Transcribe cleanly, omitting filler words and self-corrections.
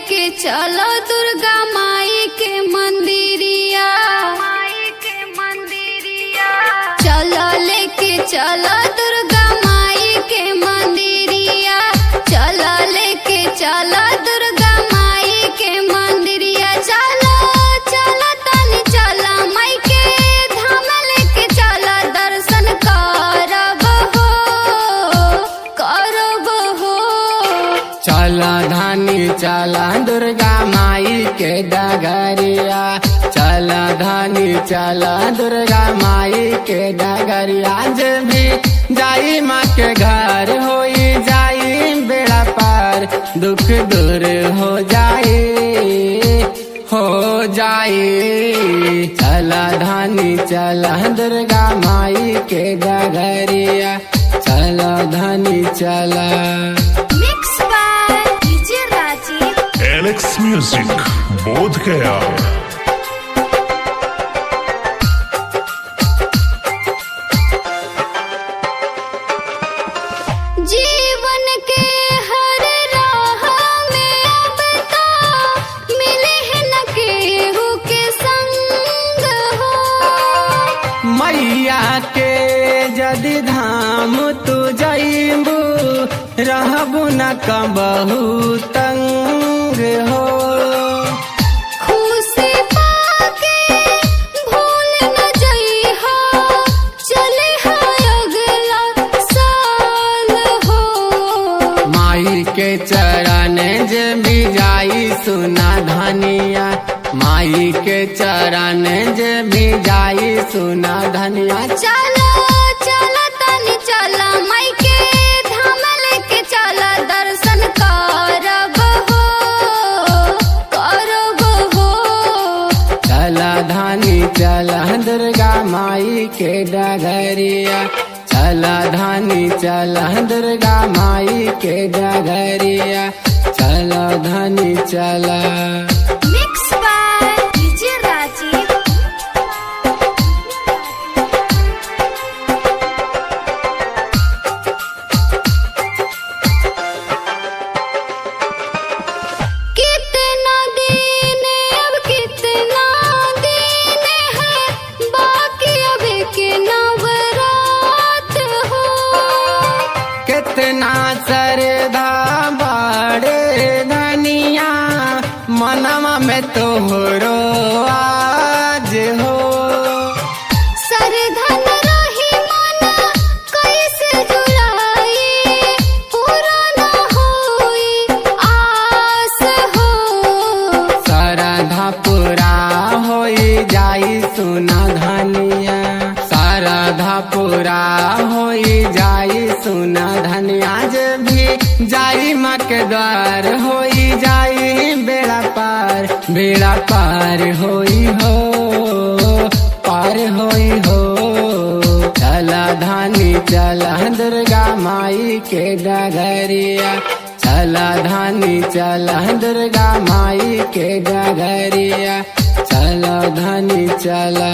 लेके चलो दुर्गा माई के मंदिरिया, चलो लेके चलो दुर्गा माई के मंदिरिया, चलो लेके चलो दुर्गा माई के मंदिरिया। चलो चलो तनी चलो माई के धाम लेके चलो दर्शन करब हो। चला धानी चला दुर्गा माई के डगरिया, चला धानी चला दुर्गा माई के डगरिया। जे भी जाई माँ के घर होई जाई बेड़ा पार, दुख दूर हो जाए। चला धानी चला दुर्गा माई के डगरिया, चला धानी चला। एलेक्स म्यूजिक बोध गया। जीवन के हर राह में अब तो मिले है न केहू के संग हो। मैया के जदि धाम तू जइबू रहबू न कबहू तंग हो। खुशी पाके भूल न जइहा, चले हा अगला साल हो। माई के चरण जे भी जाई सुना धनिया, माई के चरण जे भी जाई सुना धनिया। चलो चलो तनी चलो माई के धाम लेके चलो दर्शन करब हो। चला धानी चला दुर्गा माई के डगरिया, चला धानी चला दुर्गा माई के डगरिया, चला धानी चला। कितना दिन अब कितना दिन है बाकी अभी के नवरात हो। कितना श्रद्धा बड़े धनिया मनवा में तोहरो आज हो। सरधन रही मना कैसे जुड़ाई, पूरा न होई आस हो। श्रद्धा पूरा होई जाई सुना धनिया, श्रद्धा पूरा होई जाई सुना धनिया। जे भी जाई माँ के द्वार होई जाई बेड़ा पार होई हो, पार होई हो। चला धानी चला दुर्गा माई के डगरिया, चला धानी चला दुर्गा माई के डगरिया, चला धानी चला।